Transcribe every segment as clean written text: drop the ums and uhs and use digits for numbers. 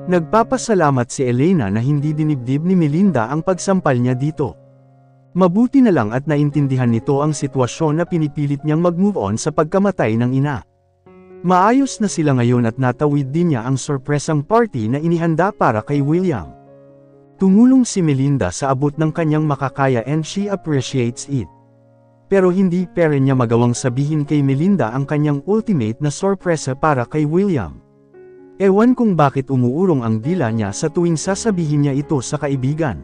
Nagpapasalamat si Elena na hindi dinibdib ni Melinda ang pagsampal niya dito. Mabuti na lang at naintindihan nito ang sitwasyon na pinipilit niyang mag-move on sa pagkamatay ng ina. Maayos na sila ngayon at natawid din niya ang sorpresang party na inihanda para kay William. Tumulong si Melinda sa abot ng kanyang makakaya and she appreciates it. Pero hindi pa rin niya magawang sabihin kay Melinda ang kanyang ultimate na sorpresa para kay William. Ewan kung bakit umuurong ang dila niya sa tuwing sasabihin niya ito sa kaibigan.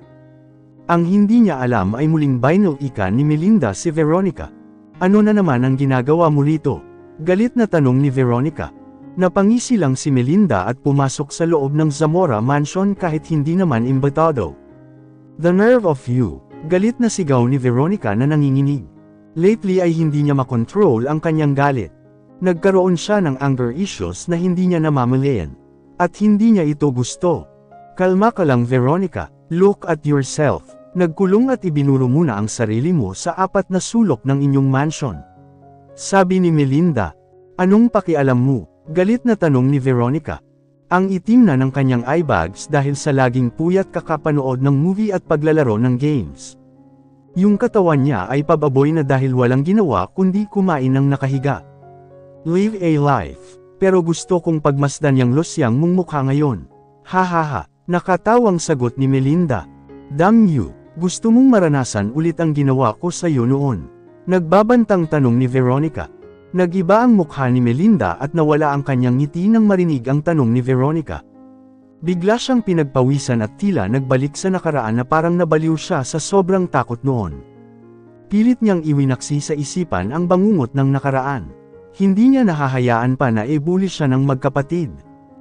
Ang hindi niya alam ay muling binal-ikan ni Melinda si Veronica. Ano na naman ang ginagawa mo rito? Galit na tanong ni Veronica. Napangisi lang si Melinda at pumasok sa loob ng Zamora Mansion kahit hindi naman imbitado. The nerve of you! Galit na sigaw ni Veronica na nanginginig. Lately ay hindi niya makontrol ang kanyang galit. Nagkaroon siya ng anger issues na hindi niya namamalayan. At hindi niya ito gusto. Kalma ka lang Veronica, look at yourself. Nagkulong at ibinuro muna ang sarili mo sa 4 na sulok ng inyong mansion. Sabi ni Melinda. Anong pakialam mo? Galit na tanong ni Veronica. Ang itim na ng kanyang eyebags dahil sa laging puyat kakapanood ng movie at paglalaro ng games. Yung katawan niya ay pababoy na dahil walang ginawa kundi kumain ng nakahiga. Live a life. Pero gusto kong pagmasdan yang losyang mong mukha ngayon. Hahaha, nakatawang sagot ni Melinda. Damn you, gusto mong maranasan ulit ang ginawa ko sa iyo noon. Nagbabantang tanong ni Veronica. Nag-iba ang mukha ni Melinda at nawala ang kanyang ngiti nang marinig ang tanong ni Veronica. Bigla siyang pinagpawisan at tila nagbalik sa nakaraan na parang nabaliw siya sa sobrang takot noon. Pilit niyang iwinaksi sa isipan ang bangungot ng nakaraan. Hindi niya nahahayaan pa na ibuli siya ng magkapatid.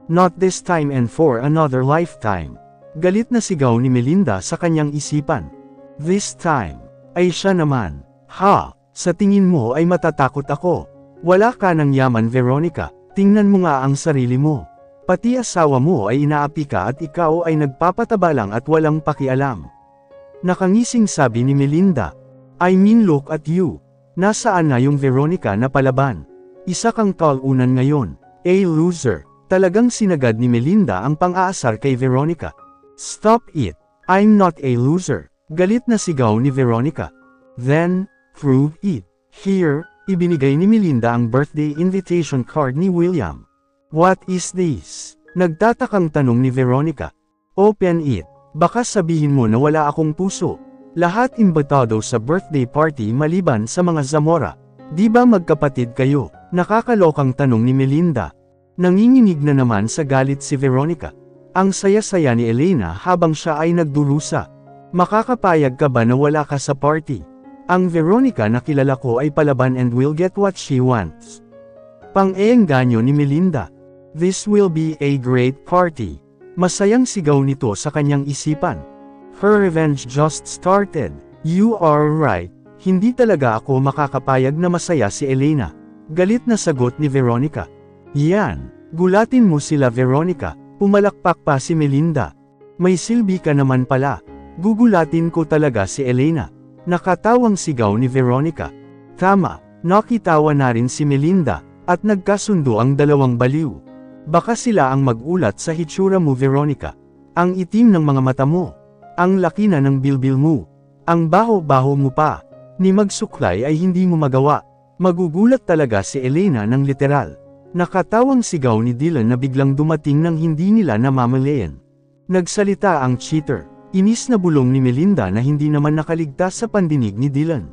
Not this time and for another lifetime. Galit na sigaw ni Melinda sa kanyang isipan. This time. Ay siya naman. Ha? Sa tingin mo ay matatakot ako. Wala ka ng yaman Veronica, tingnan mo nga ang sarili mo. Pati asawa mo ay inaapi ka at ikaw ay nagpapataba lang at walang pakialam. Nakangising sabi ni Melinda. I mean look at you. Nasaan na yung Veronica na palaban? Isa kang talunan ngayon. A loser. Talagang sinagad ni Melinda ang pang-aasar kay Veronica. Stop it. I'm not a loser. Galit na sigaw ni Veronica. Then, prove it. Here, ibinigay ni Melinda ang birthday invitation card ni William. What is this? Nagtatakang tanong ni Veronica. Open it. Baka sabihin mo na wala akong puso. Lahat imbitado sa birthday party maliban sa mga Zamora. Di ba magkapatid kayo? Nakakalokang tanong ni Melinda. Nanginginig na naman sa galit si Veronica. Ang saya-saya ni Elena habang siya ay nagdurusa. Makakapayag ka ba na wala ka sa party? Ang Veronica na kilala ko ay palaban and will get what she wants. Pang-eengganyo ni Melinda. This will be a great party. Masayang sigaw nito sa kanyang isipan. Her revenge just started. You are right. Hindi talaga ako makakapayag na masaya si Elena. Galit na sagot ni Veronica. Yan. Gulatin mo sila Veronica. Pumalakpak pa si Melinda. May silbi ka naman pala. Gugulatin ko talaga si Elena. Nakatawang sigaw ni Veronica. Tama, nakitawa na rin si Melinda, at nagkasundo ang dalawang baliw. Baka sila ang magulat sa hitsura mo Veronica. Ang itim ng mga mata mo. Ang laki na ng bilbil mo. Ang baho-baho mo pa. Ni magsuklay ay hindi mo magawa. Magugulat talaga si Elena ng literal. Nakatawang sigaw ni Dylan na biglang dumating nang hindi nila namamalayan. Nagsalita ang cheater. Inis na bulong ni Melinda na hindi naman nakaligtas sa pandinig ni Dylan.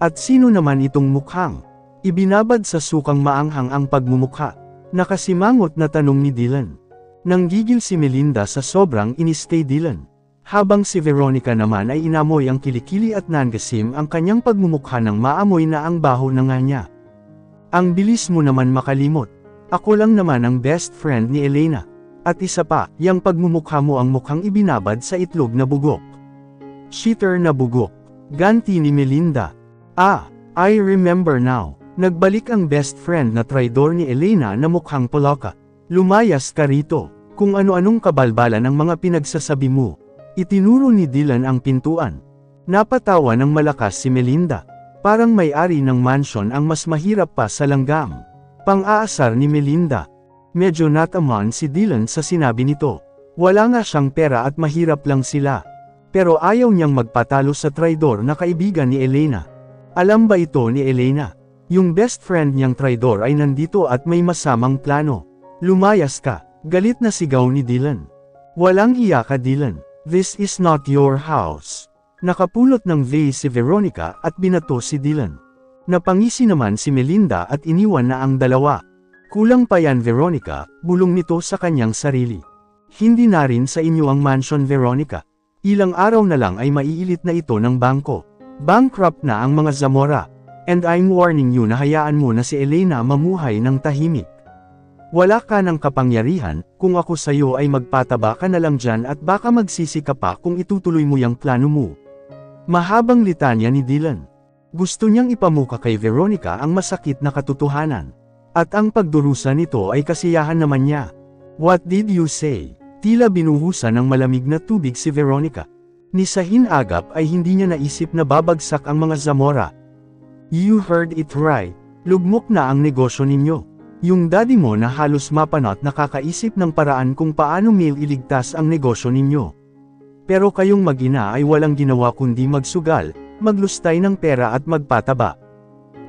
At sino naman itong mukhang? Ibinabad sa sukang maanghang ang pagmumukha. Nakasimangot na tanong ni Dylan. Nanggigil si Melinda sa sobrang inis kay Dylan. Habang si Veronica naman ay inamoy ang kilikili at nangasim ang kanyang pagmumukha ng maamoy na ang baho na nga niya. Ang bilis mo naman makalimot. Ako lang naman ang best friend ni Elena. At isa pa, yang pagmumukha mo ang mukhang ibinabad sa itlog na bugok. Cheater na bugok. Ganti ni Melinda. Ah, I remember now. Nagbalik ang best friend na traidor ni Elena na mukhang poloka. Lumayas ka rito. Kung ano-anong kabalbalan ang mga pinagsasabi mo. Itinuro ni Dylan ang pintuan. Napatawa ng malakas si Melinda. Parang may-ari ng mansion ang mas mahirap pa sa langgam. Pang-aasar ni Melinda. Medyo nataman si Dylan sa sinabi nito. Wala nga siyang pera at mahirap lang sila. Pero ayaw niyang magpatalo sa traidor na kaibigan ni Elena. Alam ba ito ni Elena? Yung best friend niyang traidor ay nandito at may masamang plano. Lumayas ka, galit na sigaw ni Dylan. Walang hiya ka Dylan. This is not your house. Nakapulot ng vase si Veronica at binato si Dylan. Napangisi naman si Melinda at iniwan na ang dalawa. Kulang pa yan Veronica, bulong nito sa kanyang sarili. Hindi na rin sa inyo ang mansion Veronica. Ilang araw na lang ay maiilit na ito ng bangko. Bankrupt na ang mga Zamora. And I'm warning you na hayaan mo na si Elena mamuhay ng tahimik. Wala ka ng kapangyarihan, kung ako sayo ay magpataba ka na lang dyan at baka magsisi ka pa kung itutuloy mo yung plano mo. Mahabang litanya ni Dylan. Gusto niyang ipamuka kay Veronica ang masakit na katotohanan. At ang pagdurusa nito ay kasiyahan naman niya. What did you say? Tila binuhusan ng malamig na tubig si Veronica. Ni sa hinagap ay hindi niya naisip na babagsak ang mga Zamora. You heard it right. Lugmok na ang negosyo ninyo. Yung daddy mo na halos mapanot nakakaisip ng paraan kung paano iligtas ang negosyo ninyo. Pero kayong mag-ina ay walang ginawa kundi magsugal, maglustay ng pera at magpataba.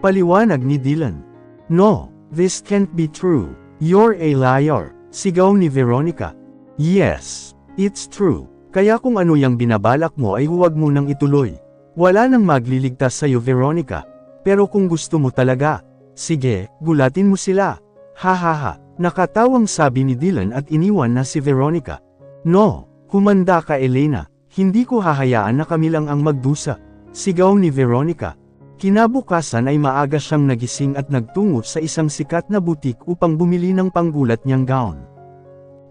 Paliwanag ni Dylan. No, this can't be true. You're a liar. Sigaw ni Veronica. Yes, it's true. Kaya kung ano yung binabalak mo ay huwag mo nang ituloy. Wala nang magliligtas sa'yo Veronica. Pero kung gusto mo talaga, sige, gulatin mo sila. Hahaha, nakatawang sabi ni Dylan at iniwan na si Veronica. No, humanda ka Elena, hindi ko hahayaan na kami lang ang magdusa. Sigaw ni Veronica. Kinabukasan ay maaga siyang nagising at nagtungo sa isang sikat na butik upang bumili ng panggulat niyang gown.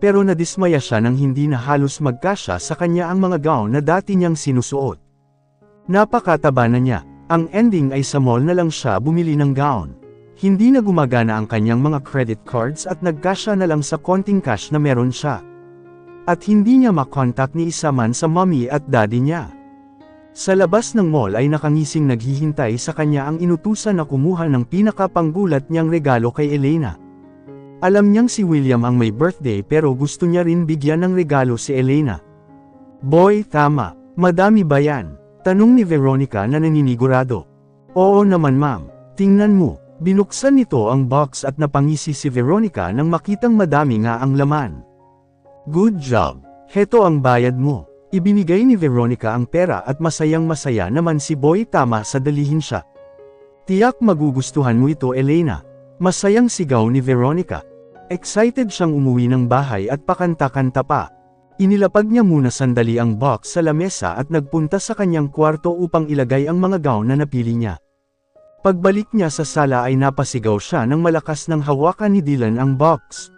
Pero nadismaya siya nang hindi na halos magkasya sa kanya ang mga gown na dati niyang sinusuot. Napakataba na niya, ang ending ay sa mall na lang siya bumili ng gown. Hindi na gumagana ang kanyang mga credit cards at nagkasya na lang sa konting cash na meron siya. At hindi niya makontak ni isa man sa mommy at daddy niya. Sa labas ng mall ay nakangising naghihintay sa kanya ang inutusan na kumuha ng pinakapanggulat niyang regalo kay Elena. Alam niyang si William ang may birthday pero gusto niya rin bigyan ng regalo si Elena. Boy, tama. Madami ba yan? Tanong ni Veronica na naninigurado. Oo naman ma'am. Tingnan mo. Binuksan nito ang box at napangisi si Veronica nang makitang madami nga ang laman. Good job. Heto ang bayad mo. Ibinigay ni Veronica ang pera at masayang-masaya naman si Boy tama sa dalihin siya. Tiyak magugustuhan mo ito Elena. Masayang sigaw ni Veronica. Excited siyang umuwi ng bahay at pakanta-kanta pa. Inilapag niya muna sandali ang box sa lamesa at nagpunta sa kanyang kwarto upang ilagay ang mga gown na napili niya. Pagbalik niya sa sala ay napasigaw siya nang malakas ng hawakan ni Dylan ang box.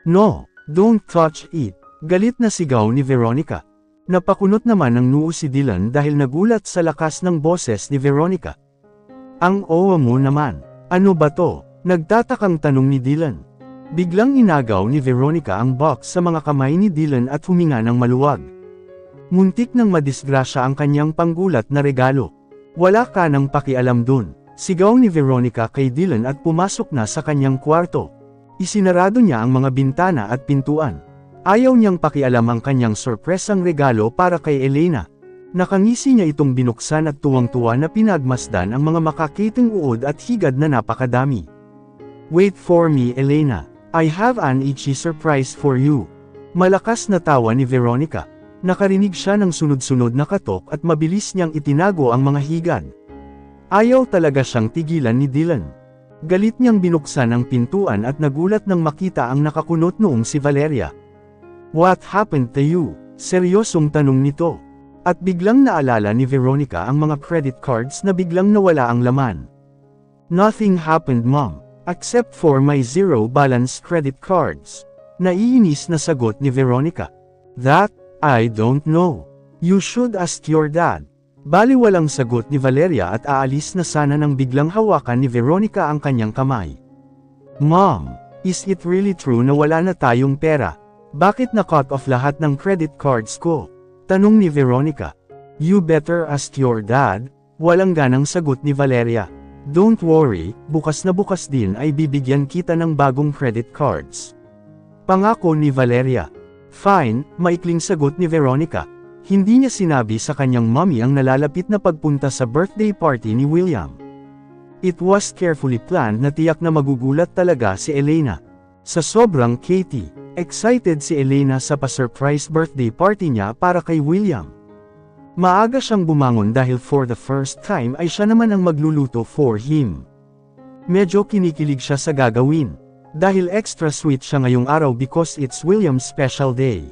No, don't touch it. Galit na sigaw ni Veronica. Napakunot naman ng noo si Dylan dahil nagulat sa lakas ng boses ni Veronica. Ang owa mo naman. Ano ba to? Nagtatakang tanong ni Dylan. Biglang inagaw ni Veronica ang box sa mga kamay ni Dylan at huminga ng maluwag. Muntik nang madisgrasya ang kanyang panggulat na regalo. Wala ka nang pakialam dun. Sigaw ni Veronica kay Dylan at pumasok na sa kanyang kwarto. Isinarado niya ang mga bintana at pintuan. Ayaw niyang pakialam ang kanyang sorpresang regalo para kay Elena. Nakangisi niya itong binuksan at tuwang-tuwa na pinagmasdan ang mga makakiting uod at higad na napakadami. Wait for me Elena. I have an itchy surprise for you. Malakas na tawa ni Veronica. Nakarinig siya ng sunod-sunod na katok at mabilis niyang itinago ang mga higad. Ayaw talaga siyang tigilan ni Dylan. Galit niyang binuksan ang pintuan at nagulat nang makita ang nakakunot noong si Valeria. What happened to you? Seryosong tanong nito. At biglang naalala ni Veronica ang mga credit cards na biglang nawala ang laman. Nothing happened mom. Except for my zero-balance credit cards. Naiinis na sagot ni Veronica. That, I don't know. You should ask your dad. Baliwalang sagot ni Valeria at aalis na sana nang biglang hawakan ni Veronica ang kanyang kamay. Mom, is it really true na wala na tayong pera? Bakit na-cut off lahat ng credit cards ko? Tanong ni Veronica. You better ask your dad. Walang ganang sagot ni Valeria. Don't worry, bukas na bukas din ay bibigyan kita ng bagong credit cards. Pangako ni Valeria. Fine, maikling sagot ni Veronica. Hindi niya sinabi sa kanyang mommy ang nalalapit na pagpunta sa birthday party ni William. It was carefully planned na tiyak na magugulat talaga si Elena. Sa sobrang Katie, excited si Elena sa pa-surprise birthday party niya para kay William. Maaga siyang bumangon dahil for the first time ay siya naman ang magluluto for him. Medyo kinikilig siya sa gagawin. Dahil extra sweet siya ngayong araw because it's William's special day.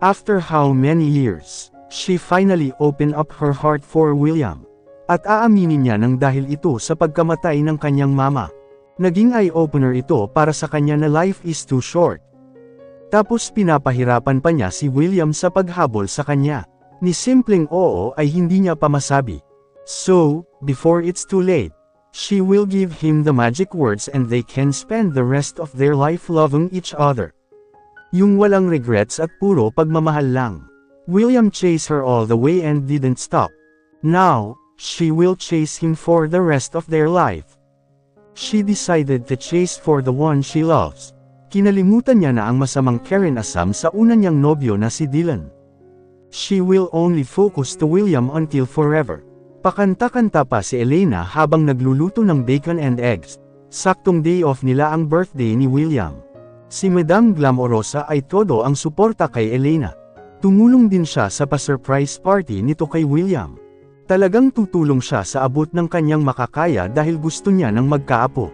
After how many years, she finally opened up her heart for William. At aaminin niya nang dahil ito sa pagkamatay ng kanyang mama. Naging eye-opener ito para sa kanya na life is too short. Tapos pinapahirapan pa niya si William sa paghabol sa kanya. Ni simpleng oo ay hindi niya pa masabi. So, before it's too late, she will give him the magic words and they can spend the rest of their life loving each other. Yung walang regrets at puro pagmamahal lang. William chased her all the way and didn't stop. Now, she will chase him for the rest of their life. She decided to chase for the one she loves. Kinalimutan niya na ang masamang Karen Asam sa una niyang nobyo na si Dylan. She will only focus to William until forever. Pakanta-kanta pa si Elena habang nagluluto ng bacon and eggs. Saktong day off nila ang birthday ni William. Si Madam Glamorosa ay todo ang suporta kay Elena. Tumulong din siya sa pa-surprise party nito kay William. Talagang tutulong siya sa abot ng kanyang makakaya dahil gusto niya ng magkaapo.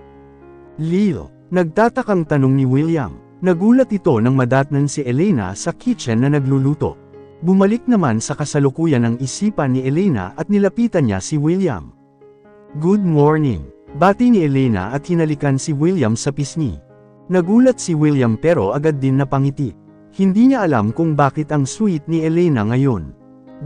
Lil, nagtatakang tanong ni William. Nagulat ito nang madatnan si Elena sa kitchen na nagluluto. Bumalik naman sa kasalukuyan ng isipan ni Elena at nilapitan niya si William. Good morning. Bati ni Elena at hinalikan si William sa pisngi. Nagulat si William pero agad din napangiti. Hindi niya alam kung bakit ang sweet ni Elena ngayon.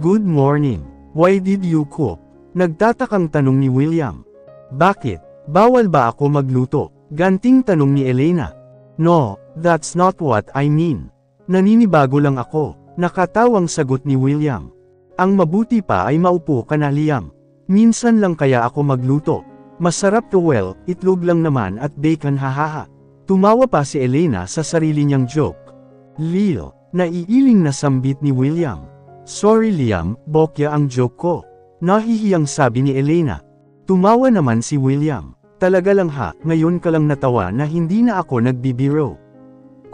Good morning. Why did you cook? Nagtatakang tanong ni William. Bakit? Bawal ba ako magluto? Ganting tanong ni Elena. No, that's not what I mean. Naninibago lang ako. Nakatawang sagot ni William. Ang mabuti pa ay maupo ka na, Liam. Minsan lang kaya ako magluto. Masarap to, well, itlog lang naman at bacon, hahaha. Tumawa pa si Elena sa sarili niyang joke. Lil, naiiling na sambit ni William. Sorry Liam, bokya ang joke ko. Nahihiyang sabi ni Elena. Tumawa naman si William. Talaga lang ha, ngayon ka lang natawa na hindi na ako nagbibiro.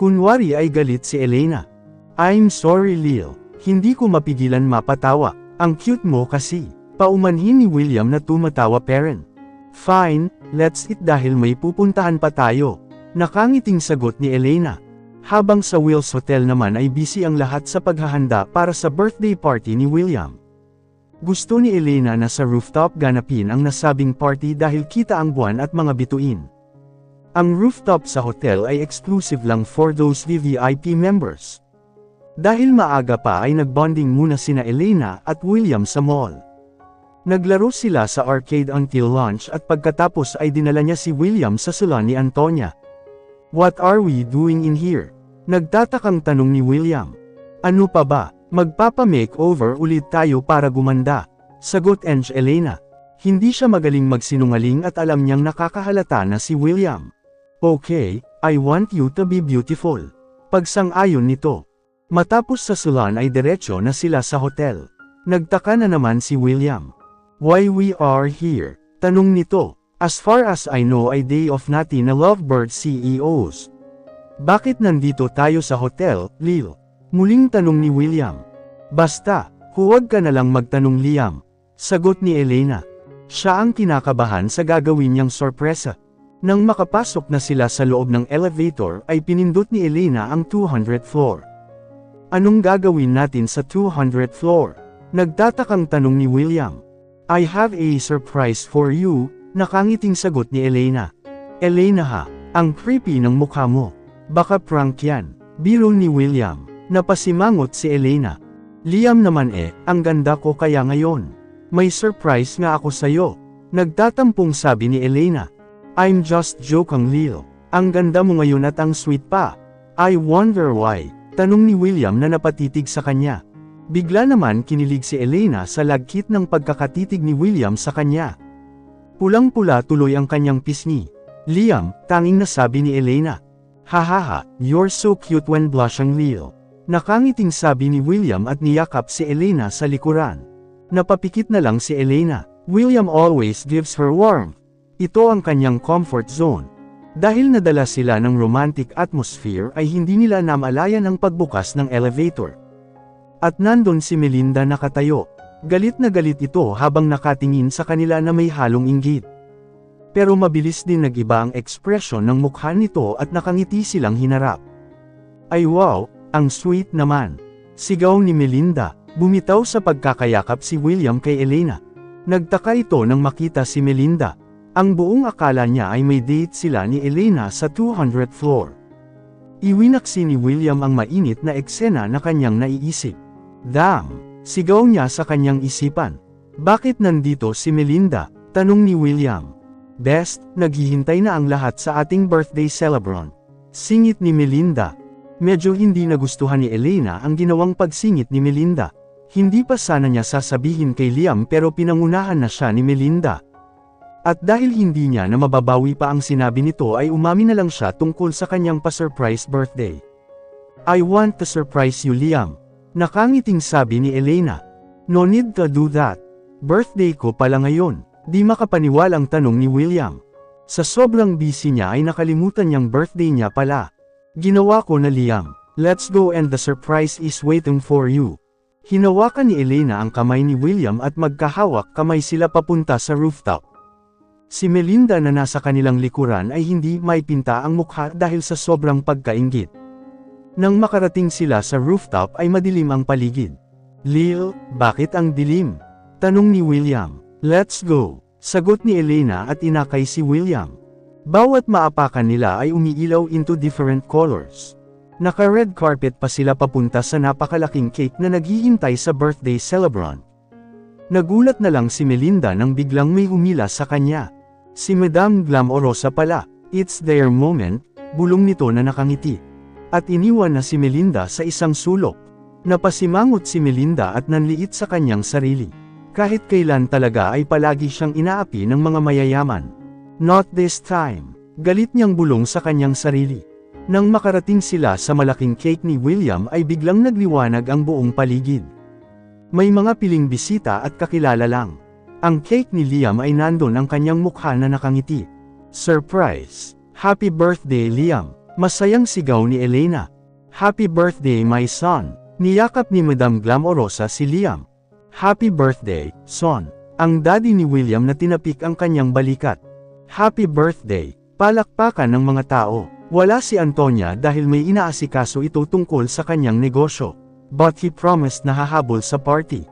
Kunwari ay galit si Elena. I'm sorry Lil, hindi ko mapigilan mapatawa, ang cute mo kasi. Paumanhin ni William na tumatawa parent. Fine, let's eat dahil may pupuntahan pa tayo. Nakangiting sagot ni Elena. Habang sa Will's Hotel naman ay busy ang lahat sa paghahanda para sa birthday party ni William. Gusto ni Elena na sa rooftop ganapin ang nasabing party dahil kita ang buwan at mga bituin. Ang rooftop sa hotel ay exclusive lang for those VVIP members. Dahil maaga pa ay nagbonding muna sina Elena at William sa mall. Naglaro sila sa arcade until lunch at pagkatapos ay dinala niya si William sa salon ni Antonia. What are we doing in here? Nagtatakang tanong ni William. Ano pa ba? Magpapa-makeover ulit tayo para gumanda. Sagot ni Elena. Hindi siya magaling magsinungaling at alam niyang nakakahalata na si William. Okay, I want you to be beautiful. Pagsang-ayon nito. Matapos sa salon ay diretso na sila sa hotel. Nagtaka na naman si William. Why we are here? Tanong nito. As far as I know ay day off natin na Lovebird CEOs. Bakit nandito tayo sa hotel, Lil? Muling tanong ni William. Basta, huwag ka na lang magtanong Liam. Sagot ni Elena. Siya ang kinakabahan sa gagawin niyang sorpresa. Nang makapasok na sila sa loob ng elevator ay pinindot ni Elena ang 200th floor. Anong gagawin natin sa 200th floor? Nagtatakang tanong ni William. I have a surprise for you, nakangiting sagot ni Elena. Elena ha, ang creepy ng mukha mo. Baka prank yan. Biro ni William. Napasimangot si Elena. Liam naman ang ganda ko kaya ngayon. May surprise nga ako sayo. Nagtatampong sabi ni Elena. I'm just joking Lil. Ang ganda mo ngayon at ang sweet pa. I wonder why. Tanong ni William na napatitig sa kanya. Bigla naman kinilig si Elena sa lagkit ng pagkakatitig ni William sa kanya. Pulang-pula tuloy ang kanyang pisngi. Liam, tanging nasabi ni Elena. Hahaha, you're so cute when blushing Lil. Nakangiting sabi ni William at niyakap si Elena sa likuran. Napapikit na lang si Elena. William always gives her warmth. Ito ang kanyang comfort zone. Dahil nadala sila ng romantic atmosphere ay hindi nila namalayan ang pagbukas ng elevator. At nandun si Melinda nakatayo. Galit na galit ito habang nakatingin sa kanila na may halong inggit. Pero mabilis din nag-iba ang ekspresyon ng mukha nito at nakangiti silang hinarap. Ay wow, ang sweet naman. Sigaw ni Melinda, bumitaw sa pagkakayakap si William kay Elena. Nagtaka ito nang makita si Melinda. Ang buong akala niya ay may date sila ni Elena sa 200th floor. Iwinaksi ni William ang mainit na eksena na kanyang naiisip. Damn! Sigaw niya sa kanyang isipan. Bakit nandito si Melinda? Tanong ni William. Best, naghihintay na ang lahat sa ating birthday celebrant. Singit ni Melinda. Medyo hindi nagustuhan ni Elena ang ginawang pagsingit ni Melinda. Hindi pa sana niya sasabihin kay Liam pero pinangunahan na siya ni Melinda. At dahil hindi niya na mababawi pa ang sinabi nito ay umamin na lang siya tungkol sa kanyang pa-surprise birthday. I want to surprise you Liam. Nakangiting sabi ni Elena. No need to do that. Birthday ko pala ngayon. Di makapaniwalang tanong ni William. Sa sobrang busy niya ay nakalimutan niyang birthday niya pala. Ginawa ko na Liam. Let's go and the surprise is waiting for you. Hinawakan ni Elena ang kamay ni William at magkahawak kamay sila papunta sa rooftop. Si Melinda na nasa kanilang likuran ay hindi may pinta ang mukha dahil sa sobrang pagkainggit. Nang makarating sila sa rooftop ay madilim ang paligid. Lil, bakit ang dilim? Tanong ni William. Let's go. Sagot ni Elena at inakay si William. Bawat maapakan nila ay umiilaw into different colors. Naka-red carpet pa sila papunta sa napakalaking cake na naghihintay sa birthday celebrant. Nagulat na lang si Melinda nang biglang may humila sa kanya. Si Madam Glamorosa pala. It's their moment, bulong nito na nakangiti. At iniwan na si Melinda sa isang sulok. Napasimangot si Melinda at nanliit sa kanyang sarili. Kahit kailan talaga ay palagi siyang inaapi ng mga mayayaman. Not this time. Galit niyang bulong sa kanyang sarili. Nang makarating sila sa malaking cake ni William ay biglang nagliwanag ang buong paligid. May mga piling bisita at kakilala lang. Ang cake ni Liam ay nandun ang kanyang mukha na nakangiti. Surprise! Happy birthday Liam! Masayang sigaw ni Elena. Happy birthday my son! Niyakap ni Madam Glamorosa si Liam. Happy birthday, son. Ang daddy ni William na tinapik ang kanyang balikat. Happy birthday. Palakpakan ng mga tao. Wala si Antonia dahil may inaasikaso ito tungkol sa kanyang negosyo. But he promised na hahabol sa party.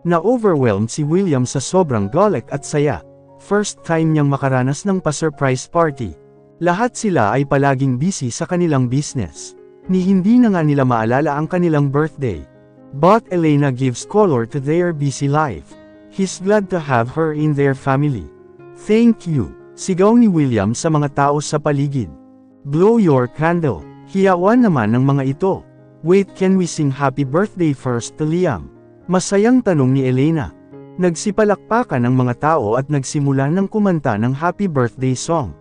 Na-overwhelmed si William sa sobrang galak at saya. First time niyang makaranas ng pa-surprise party. Lahat sila ay palaging busy sa kanilang business. Ni hindi na nga nila maalala ang kanilang birthday. But Elena gives color to their busy life. He's glad to have her in their family. Thank you, sigaw ni William sa mga tao sa paligid. Blow your candle. Hiyawan naman ng mga ito. Wait, can we sing happy birthday first to Liam? Masayang tanong ni Elena. Nagsipalakpakan ang mga tao at nagsimula ng kumanta ng happy birthday song.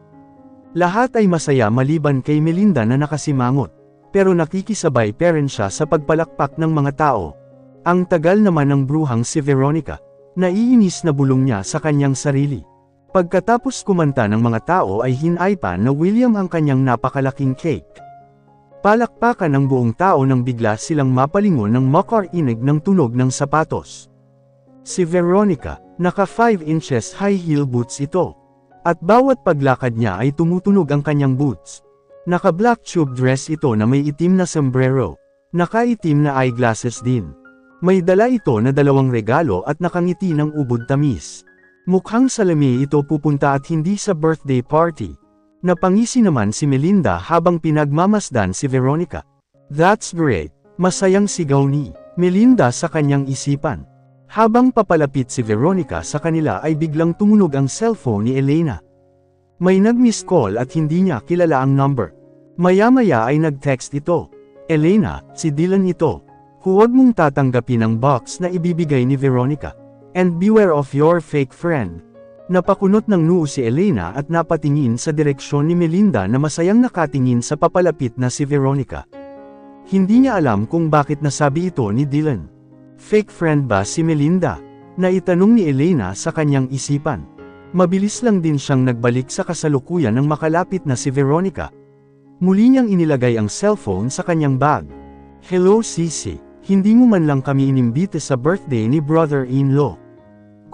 Lahat ay masaya maliban kay Melinda na nakasimangot. Pero nakikisabay pa rin siya sa pagpalakpak ng mga tao. Ang tagal naman ng bruhang si Veronica. Naiinis na bulong niya sa kanyang sarili. Pagkatapos kumanta ng mga tao ay hinaypan na William ang kanyang napakalaking cake. Palakpakan ng buong tao nang bigla silang mapalingon ng makarinig ng tunog ng sapatos. Si Veronica, naka 5 inches high heel boots ito. At bawat paglakad niya ay tumutunog ang kanyang boots. Naka-black tube dress ito na may itim na sombrero. Naka-itim na eyeglasses din. May dala ito na 2 regalo at nakangiti ng ubod tamis. Mukhang salami ito pupunta at hindi sa birthday party. Napangisi naman si Melinda habang pinagmamasdan si Veronica. That's great! Masayang sigaw ni Melinda sa kanyang isipan. Habang papalapit si Veronica sa kanila ay biglang tumunog ang cellphone ni Elena. May nag-miss call at hindi niya kilala ang number. Maya-maya ay nag-text ito. Elena, si Dylan ito. Huwag mong tatanggapin ang box na ibibigay ni Veronica. And beware of your fake friend. Napakunot ng noo si Elena at napatingin sa direksyon ni Melinda na masayang nakatingin sa papalapit na si Veronica. Hindi niya alam kung bakit nasabi ito ni Dylan. Fake friend ba si Melinda? Naitanong ni Elena sa kanyang isipan. Mabilis lang din siyang nagbalik sa kasalukuyan nang makalapit na si Veronica. Muli niyang inilagay ang cellphone sa kanyang bag. Hello Sisi, hindi mo man lang kami inimbite sa birthday ni brother-in-law.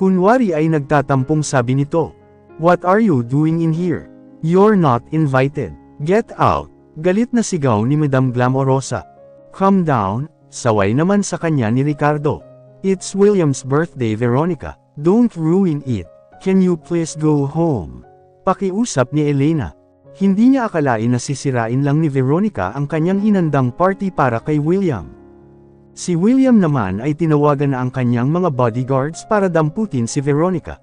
Kunwari ay nagtatampong sabi nito. What are you doing in here? You're not invited. Get out. Galit na sigaw ni Madam Glamorosa. Calm down, saway naman sa kanya ni Ricardo. It's William's birthday Veronica, don't ruin it. Can you please go home? Pakiusap ni Elena. Hindi niya akalain na sisirain lang ni Veronica ang kanyang inandang party para kay William. Si William naman ay tinawagan na ang kanyang mga bodyguards para damputin si Veronica.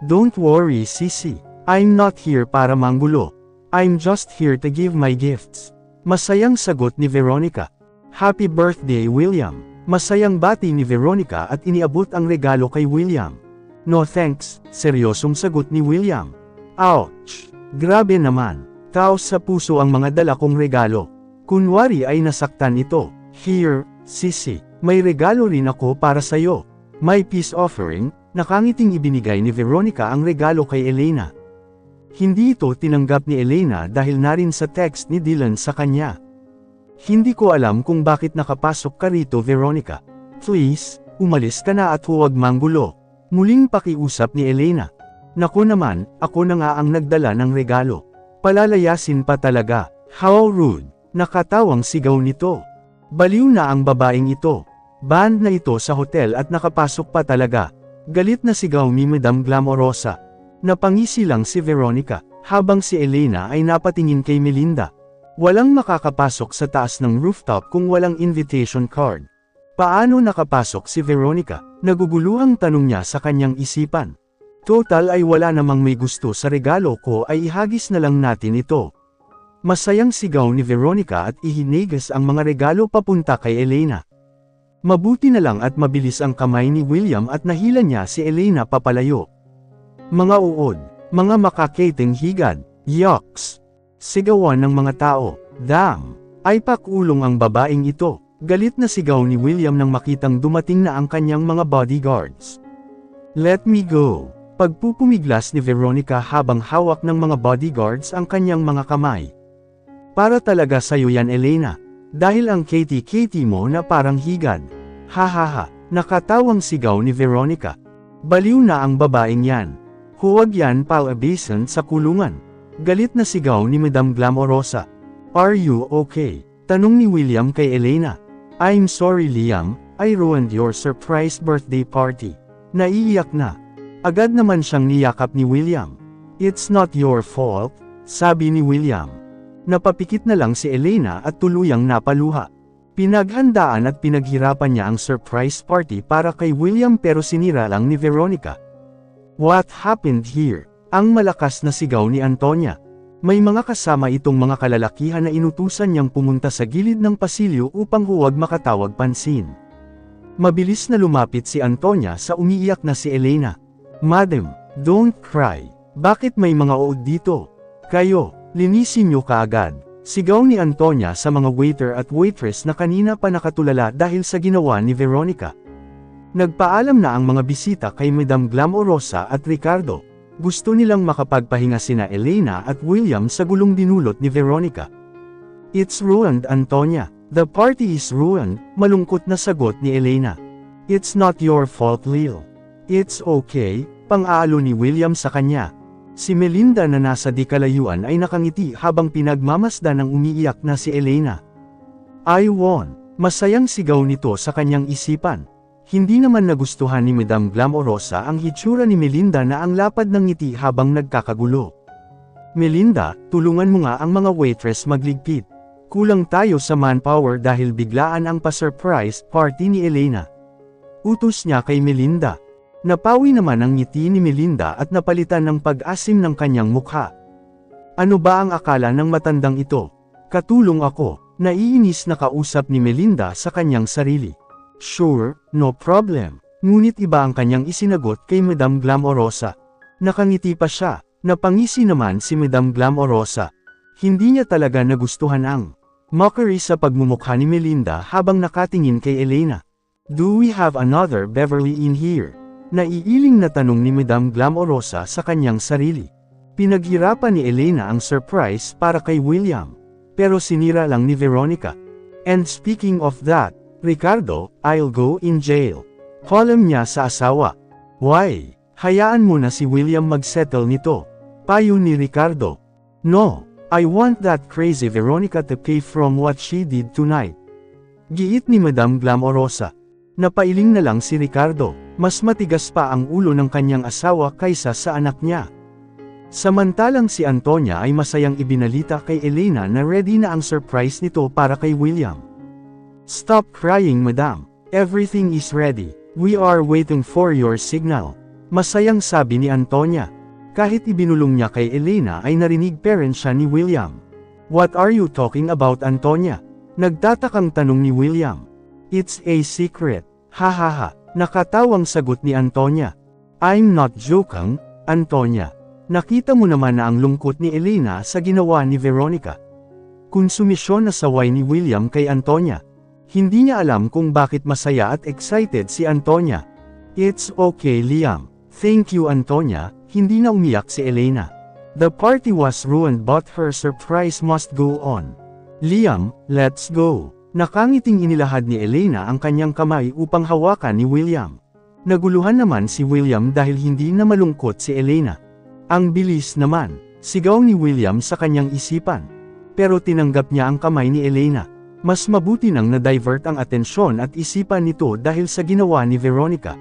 Don't worry Sisi, I'm not here para manggulo. I'm just here to give my gifts. Masayang sagot ni Veronica. Happy birthday William. Masayang bati ni Veronica at iniabot ang regalo kay William. No thanks, seryosong sagot ni William. Ouch! Grabe naman. Taos sa puso ang mga dala kong regalo. Kunwari ay nasaktan ito. Here, Sisi, may regalo rin ako para sayo. My peace offering, nakangiting ibinigay ni Veronica ang regalo kay Elena. Hindi ito tinanggap ni Elena dahil narin sa text ni Dylan sa kanya. Hindi ko alam kung bakit nakapasok ka rito Veronica. Please, umalis ka na at huwag manggulo. Muling pakiusap ni Elena. Naku naman, ako na nga ang nagdala ng regalo. Palalayasin pa talaga. How rude. Nakatawang sigaw nito. Baliw na ang babaeng ito. Banned na ito sa hotel at nakapasok pa talaga. Galit na sigaw ni Madam Glamorosa. Napangisi lang si Veronica, habang si Elena ay napatingin kay Melinda. Walang makakapasok sa taas ng rooftop kung walang invitation card. Paano nakapasok si Veronica? Naguguluhang tanong niya sa kanyang isipan. Total ay wala namang may gusto sa regalo ko ay ihagis na lang natin ito. Masayang sigaw ni Veronica at ihinigas ang mga regalo papunta kay Elena. Mabuti na lang at mabilis ang kamay ni William at nahila niya si Elena papalayo. Mga uod, mga makakating higad, yucks! Sigawan ng mga tao, damn! Ay pakulong ang babaeng ito. Galit na sigaw ni William nang makitang dumating na ang kanyang mga bodyguards. Let me go! Pagpupumiglas ni Veronica habang hawak ng mga bodyguards ang kanyang mga kamay. Para talaga sa'yo yan Elena. Dahil ang Katie mo na parang higad. Hahaha, nakatawang sigaw ni Veronica. Baliw na ang babaeng yan. Huwag yan palabisan sa kulungan. Galit na sigaw ni Madam Glamorosa. Are you okay? Tanong ni William kay Elena. I'm sorry Liam, I ruined your surprise birthday party. Naiiyak na. Agad naman siyang niyakap ni William. It's not your fault, sabi ni William. Napapikit na lang si Elena at tuluyang napaluha. Pinaghandaan at pinaghirapan niya ang surprise party para kay William pero sinira lang ni Veronica. What happened here? Ang malakas na sigaw ni Antonia. May mga kasama itong mga kalalakihan na inutusan niyang pumunta sa gilid ng pasilyo upang huwag makatawag pansin. Mabilis na lumapit si Antonia sa umiiyak na si Elena. Madam, don't cry. Bakit may mga uod dito? Kayo, linisin niyo kaagad. Sigaw ni Antonia sa mga waiter at waitress na kanina pa nakatulala dahil sa ginawa ni Veronica. Nagpaalam na ang mga bisita kay Madam Glamorosa at Ricardo. Gusto nilang makapagpahinga sina Elena at William sa gulong dinulot ni Veronica. It's ruined Antonia. The party is ruined, malungkot na sagot ni Elena. It's not your fault Lil. It's okay, pang-aalo ni William sa kanya. Si Melinda na nasa di kalayuan ay nakangiti habang pinagmamasdan ng umiiyak na si Elena. I won. Masayang sigaw nito sa kanyang isipan. Hindi naman nagustuhan ni Madam Glamorosa ang hitsura ni Melinda na ang lapad ng ngiti habang nagkakagulo. Melinda, tulungan mo nga ang mga waitress magligpit. Kulang tayo sa manpower dahil biglaan ang pa-surprise party ni Elena. Utos niya kay Melinda. Napawi naman ang ngiti ni Melinda at napalitan ng pag-asim ng kanyang mukha. Ano ba ang akala ng matandang ito? Katulong ako, naiinis na kausap ni Melinda sa kanyang sarili. Sure, no problem. Ngunit iba ang kanyang isinagot kay Madam Glamorosa. Nakangiti pa siya. Napangisi naman si Madam Glamorosa. Hindi niya talaga nagustuhan ang mockery sa pagmumukha ni Melinda habang nakatingin kay Elena. Do we have another Beverly in here? Naiiling na tanong ni Madam Glamorosa sa kanyang sarili. Pinaghirapan ni Elena ang surprise para kay William. Pero sinira lang ni Veronica. And speaking of that, Ricardo, I'll go in jail. Column niya sa asawa. Why? Hayaan mo na si William magsettle nito. Payo ni Ricardo. No, I want that crazy Veronica to pay from what she did tonight. Giit ni Madam Glamorosa. Napailing na lang si Ricardo. Mas matigas pa ang ulo ng kanyang asawa kaysa sa anak niya. Samantalang si Antonia ay masayang ibinalita kay Elena na ready na ang surprise nito para kay William. Stop crying, madam. Everything is ready. We are waiting for your signal. Masayang sabi ni Antonia. Kahit ibinulong niya kay Elena ay narinig pa rin siya ni William. What are you talking about, Antonia? Nagtatakang tanong ni William. It's a secret. Hahaha. Nakatawang sagot ni Antonia. I'm not joking, Antonia. Nakita mo naman na ang lungkot ni Elena sa ginawa ni Veronica. Konsumisyon na saway ni William kay Antonia. Hindi niya alam kung bakit masaya at excited si Antonia. It's okay, Liam. Thank you, Antonia. Hindi na umiyak si Elena. The party was ruined but her surprise must go on. Liam, let's go. Nakangiting inilahad ni Elena ang kanyang kamay upang hawakan ni William. Naguluhan naman si William dahil hindi na malungkot si Elena. Ang bilis naman, sigaw ni William sa kanyang isipan. Pero tinanggap niya ang kamay ni Elena. Mas mabuti nang na-divert ang atensyon at isipan nito dahil sa ginawa ni Veronica.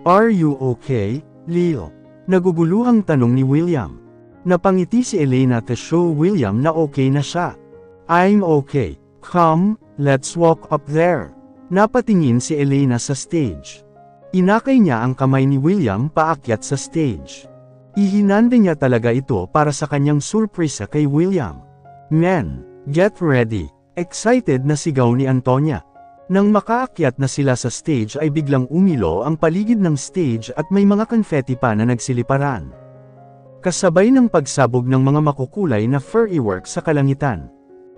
Are you okay, Leo? Naguguluhang tanong ni William. Napangiti si Elena to show William na okay na siya. I'm okay. Come, let's walk up there. Napatingin si Elena sa stage. Inakay niya ang kamay ni William paakyat sa stage. Ihinanda niya talaga ito para sa kanyang surpresa kay William. Men, get ready. Excited na sigaw ni Antonia. Nang makaakyat na sila sa stage ay biglang umilo ang paligid ng stage at may mga confetti pa na nagsiliparan. Kasabay ng pagsabog ng mga makukulay na fireworks sa kalangitan.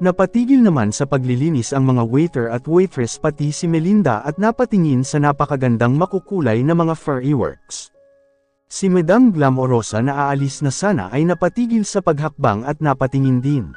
Napatigil naman sa paglilinis ang mga waiter at waitress pati si Melinda at napatingin sa napakagandang makukulay na mga fireworks. Si Madam Glamorosa na aalis na sana ay napatigil sa paghakbang at napatingin din.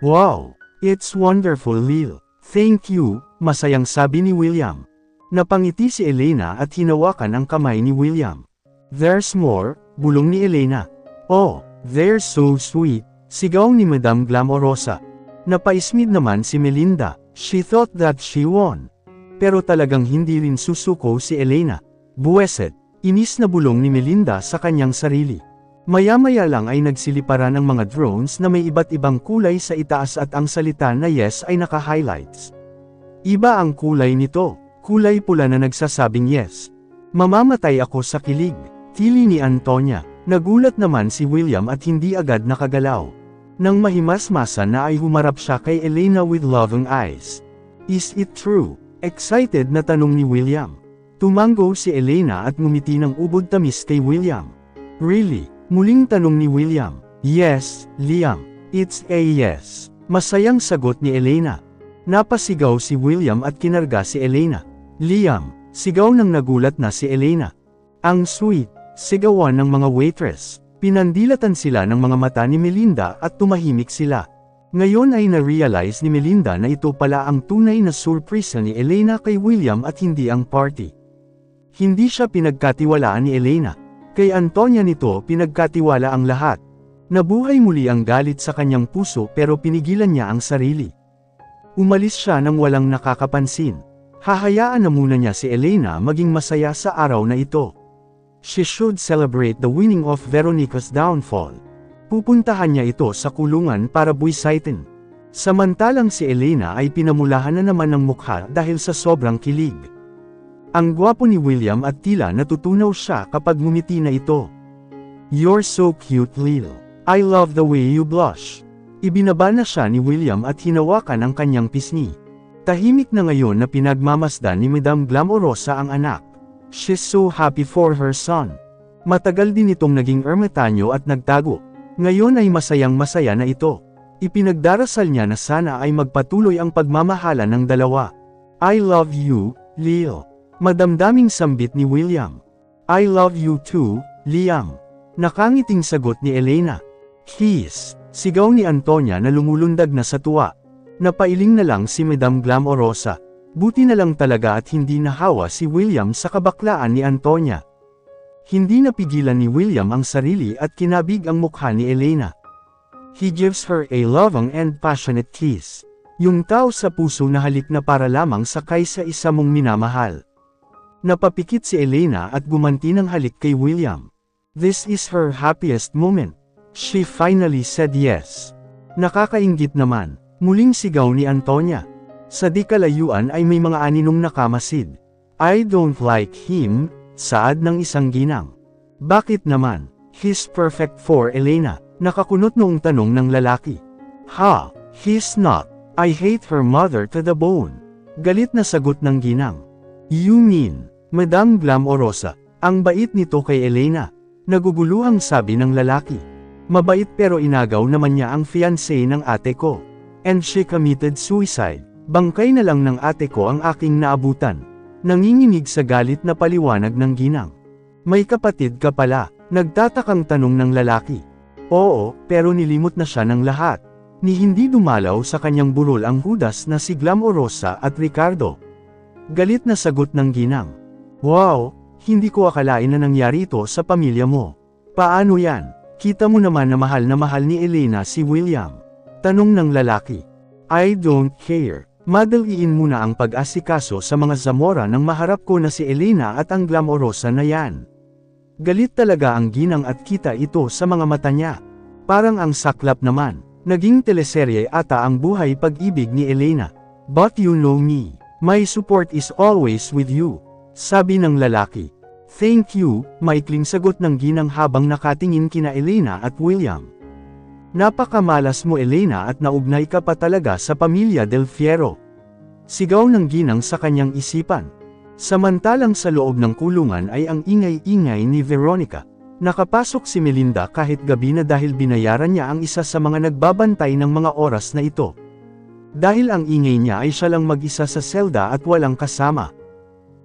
Wow! It's wonderful, Lil. Thank you, masayang sabi ni William. Napangiti si Elena at hinawakan ang kamay ni William. There's more, bulong ni Elena. Oh, they're so sweet, sigaw ni Madam Glamorosa. Napaismid naman si Melinda, she thought that she won. Pero talagang hindi rin susuko si Elena. Buweset, inis na bulong ni Melinda sa kanyang sarili. Maya-maya lang ay nagsiliparan ang mga drones na may iba't ibang kulay sa itaas at ang salita na yes ay naka-highlights. Iba ang kulay nito, kulay pula na nagsasabing yes. Mamamatay ako sa kilig, tili ni Antonia. Nagulat naman si William at hindi agad nakagalaw. Nang mahimasmasan na ay humarap siya kay Elena with loving eyes. Is it true? Excited na tanong ni William. Tumango si Elena at ngumiti ng ubod tamis kay William. Really? Muling tanong ni William. Yes, Liam. It's a yes. Masayang sagot ni Elena. Napasigaw si William at kinarga si Elena. Liam, sigaw nang nagulat na si Elena. Ang sweet, sigawan ng mga waitress. Pinandilatan sila ng mga mata ni Melinda at tumahimik sila. Ngayon ay na-realize ni Melinda na ito pala ang tunay na surprise ni Elena kay William at hindi ang party. Hindi siya pinagkatiwalaan ni Elena. Kay Antonia nito pinagkatiwala ang lahat. Nabuhay muli ang galit sa kanyang puso pero pinigilan niya ang sarili. Umalis siya nang walang nakakapansin. Hahayaan na muna niya si Elena maging masaya sa araw na ito. She should celebrate the winning of Veronica's downfall. Pupuntahan niya ito sa kulungan para buwisitin. Samantalang si Elena ay pinamulahan na naman ng mukha dahil sa sobrang kilig. Ang gwapo ni William at tila natutunaw siya kapag ngumiti na ito. You're so cute, Lil. I love the way you blush. Ibinaba na siya ni William at hinawakan ang kanyang pisngi. Tahimik na ngayon na pinagmamasdan ni Madam Glamorosa ang anak. She's so happy for her son. Matagal din itong naging ermitanyo at nagtago. Ngayon ay masayang-masaya na ito. Ipinagdarasal niya na sana ay magpatuloy ang pagmamahala ng dalawa. I love you, Leo. Madamdaming sambit ni William. I love you too, Liam. Nakangiting sagot ni Elena. Kiss. Sigaw ni Antonia na lumulundag na sa tuwa. Napailing na lang si Madam Glamorosa. Buti na lang talaga at hindi nahawa si William sa kabaklaan ni Antonia. Hindi napigilan ni William ang sarili at kinabig ang mukha ni Elena. He gives her a loving and passionate kiss. Yung tao sa puso na halik na para lamang sa kaysa isa mong minamahal. Napapikit si Elena at gumanti ng halik kay William. This is her happiest moment. She finally said yes. Nakakainggit naman, muling sigaw ni Antonia. Sa di kalayuan ay may mga aninong nakamasid. I don't like him, saad ng isang ginang. Bakit naman? He's perfect for Elena. Nakakunot noong tanong ng lalaki. Ha, he's not. I hate her mother to the bone. Galit na sagot ng ginang. You mean, Madam Glamorosa, ang bait nito kay Elena. Naguguluhang sabi ng lalaki. Mabait pero inagaw naman niya ang fiancé ng ate ko. And she committed suicide. Bangkay na lang ng ate ko ang aking naabutan. Nanginginig sa galit na paliwanag ng ginang. May kapatid ka pala, nagtatakang tanong ng lalaki. Oo, pero nilimot na siya ng lahat. Ni hindi dumalaw sa kanyang burol ang hudas na si Glamorosa at Ricardo. Galit na sagot ng ginang. Wow, hindi ko akalain na nangyari ito sa pamilya mo. Paano yan? Kita mo naman na mahal ni Elena si William. Tanong ng lalaki. I don't care. Madaliin mo na ang pag-asikaso sa mga Zamora nang maharap ko na si Elena at ang Glamorosa na yan. Galit talaga ang ginang at kita ito sa mga mata niya. Parang ang saklap naman. Naging teleserye ata ang buhay pag-ibig ni Elena. But you know me. My support is always with you. Sabi ng lalaki. Thank you, maikling sagot ng ginang habang nakatingin kina Elena at William. Napakamalas mo Elena at naugnay ka pa talaga sa pamilya Del Fierro. Sigaw ng ginang sa kanyang isipan. Samantalang sa loob ng kulungan ay ang ingay-ingay ni Veronica. Nakapasok si Melinda kahit gabi na dahil binayaran niya ang isa sa mga nagbabantay ng mga oras na ito. Dahil ang ingay niya ay siya lang mag-isa sa selda at walang kasama.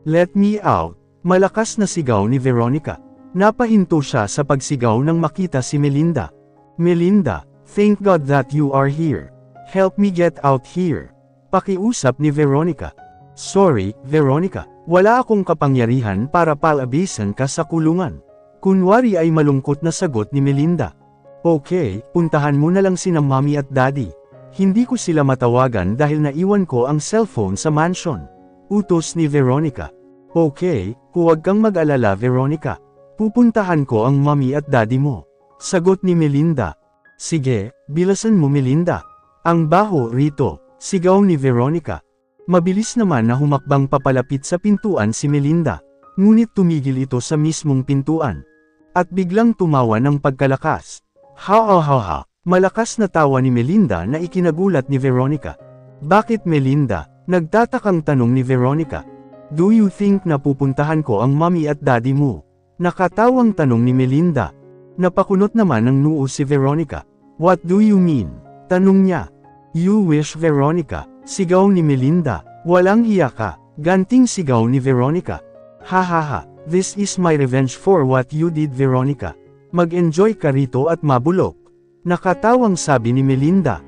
Let me out! Malakas na sigaw ni Veronica. Napahinto siya sa pagsigaw nang makita si Melinda. Melinda, thank God that you are here. Help me get out here. Pakiusap ni Veronica. Sorry, Veronica. Wala akong kapangyarihan para palabisan ka sa kulungan. Kunwari ay malungkot na sagot ni Melinda. Okay, puntahan mo na lang sina Mommy at Daddy. Hindi ko sila matawagan dahil naiwan ko ang cellphone sa mansion. Utos ni Veronica. Okay, huwag kang mag-alala Veronica. Pupuntahan ko ang Mommy at Daddy mo. Sagot ni Melinda. Sige, bilasan mo Melinda. Ang baho rito, sigaw ni Veronica. Mabilis naman na humakbang papalapit sa pintuan si Melinda. Ngunit tumigil ito sa mismong pintuan. At biglang tumawa ng pagkalakas. Ha ha ha ha. Malakas na tawa ni Melinda na ikinagulat ni Veronica. Bakit Melinda? Nagtatakang tanong ni Veronica. Do you think na pupuntahan ko ang Mommy at Daddy mo? Nakatawang tanong ni Melinda. Napakunot naman ng noo si Veronica. What do you mean? Tanong niya. You wish Veronica. Sigaw ni Melinda. Walang hiya ka. Ganting sigaw ni Veronica. Ha ha ha. This is my revenge for what you did Veronica. Mag-enjoy ka rito at mabulok. Nakatawang sabi ni Melinda.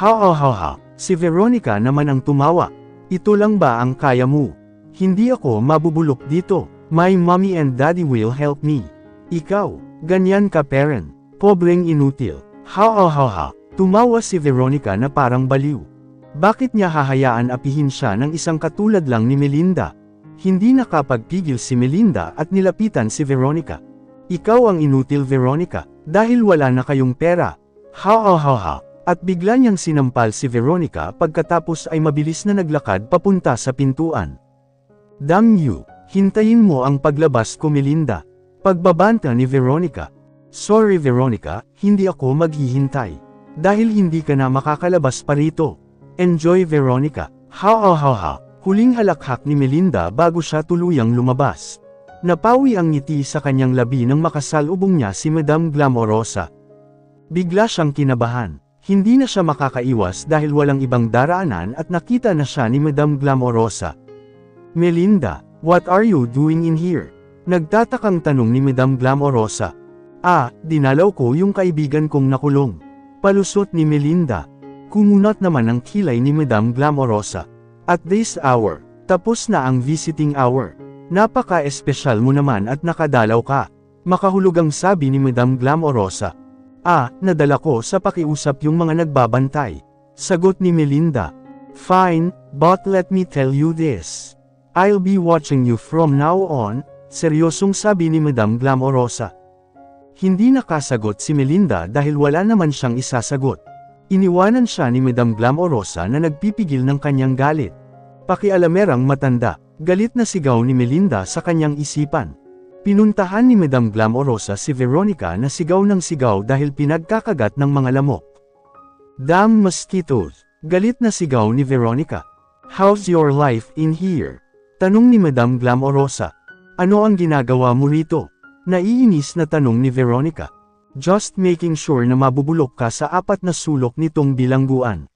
Ha ha ha ha. Si Veronica naman ang tumawa. Ito lang ba ang kaya mo? Hindi ako mabubulok dito. My mommy and daddy will help me. Ikaw, ganyan ka parent. Pobreng inutil. Ha ha ha ha. Tumawa si Veronica na parang baliw. Bakit niya hahayaan apihin siya ng isang katulad lang ni Melinda? Hindi nakapagpigil si Melinda at nilapitan si Veronica. Ikaw ang inutil Veronica, dahil wala na kayong pera. Ha ha ha ha. At bigla niyang sinampal si Veronica pagkatapos ay mabilis na naglakad papunta sa pintuan. Damn you, hintayin mo ang paglabas ko Melinda. Pagbabanta ni Veronica. Sorry Veronica, hindi ako maghihintay. Dahil hindi ka na makakalabas pa rito. Enjoy Veronica. Ha ha ha ha. Huling halakhak ni Melinda bago siya tuluyang lumabas. Napawi ang ngiti sa kanyang labi nang makasalubong niya si Madame Glamorosa. Bigla siyang kinabahan. Hindi na siya makakaiwas dahil walang ibang daraanan at nakita na siya ni Madame Glamorosa. "Melinda, what are you doing in here?" Nagtatakang tanong ni Madame Glamorosa. Dinalaw ko yung kaibigan kong nakulong." Palusot ni Melinda. Kumunat naman ang kilay ni Madame Glamorosa. "At this hour, tapos na ang visiting hour. Napaka-espesyal mo naman at nakadalaw ka." Makahulugang sabi ni Madame Glamorosa. Nadala ko sa pakiusap yung mga nagbabantay." Sagot ni Melinda. "Fine, but let me tell you this. I'll be watching you from now on," seryosong sabi ni Madame Glamorosa. Hindi nakasagot si Melinda dahil wala naman siyang isasagot. Iniwanan siya ni Madame Glamorosa na nagpipigil ng kanyang galit. Pakialamerang matanda, galit na sigaw ni Melinda sa kanyang isipan. Pinuntahan ni Madame Glamorosa si Veronica na sigaw ng sigaw dahil pinagkakagat ng mga lamok. "Damn mosquitoes," galit na sigaw ni Veronica. "How's your life in here?" Tanong ni Madame Glamorosa. "Ano ang ginagawa mo rito?" Naiinis na tanong ni Veronica. "Just making sure na mabubulok ka sa 4 na sulok nitong bilangguan."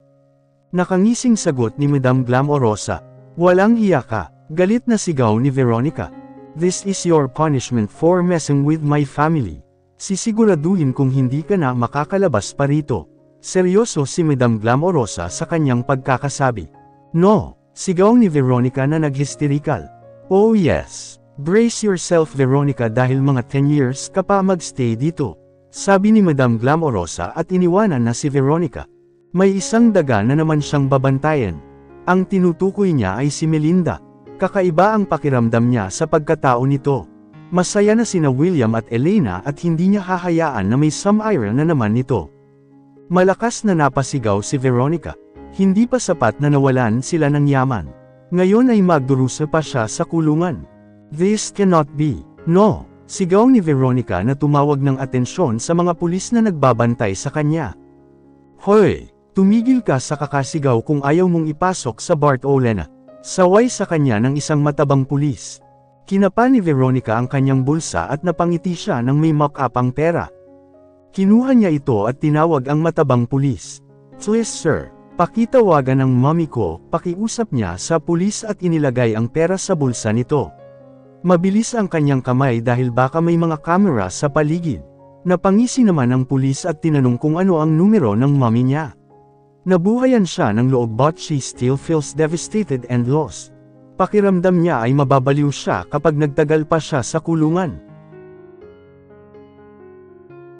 Nakangising sagot ni Madame Glamorosa. "Walang hiya ka," galit na sigaw ni Veronica. "This is your punishment for messing with my family. Sisiguraduhin kung hindi ka na makakalabas pa rito." Seryoso si Madame Glamorosa sa kanyang pagkakasabi. "No," sigaw ni Veronica na naghysterikal. "Oh yes. Brace yourself Veronica dahil mga 10 years ka pa magstay dito," sabi ni Madame Glamorosa at iniwanan na si Veronica. May isang daga na naman siyang babantayan. Ang tinutukoy niya ay si Melinda. Kakaiba ang pakiramdam niya sa pagkatao nito. Masaya na sina William at Elena at hindi niya hahayaan na may some-ira na naman nito. Malakas na napasigaw si Veronica. Hindi pa sapat na nawalan sila ng yaman. Ngayon ay magdurusa pa siya sa kulungan. "This cannot be." "No," sigaw ni Veronica na tumawag ng atensyon sa mga pulis na nagbabantay sa kanya. "Hoy! Tumigil ka sa kakasigaw kung ayaw mong ipasok sa Bart Olena." Saway sa kanya ng isang matabang pulis. Kinapa ni Veronica ang kanyang bulsa at napangiti siya ng may mock-upang pera. Kinuha niya ito at tinawag ang matabang pulis. "Please sir, pakitawagan ng mommy ko," pakiusap niya sa pulis at inilagay ang pera sa bulsa nito. Mabilis ang kanyang kamay dahil baka may mga kamera sa paligid. Napangisi naman ang pulis at tinanong kung ano ang numero ng mommy niya. Nabuhayan siya ng loob but she still feels devastated and lost. Pakiramdam niya ay mababaliw siya kapag nagtagal pa siya sa kulungan.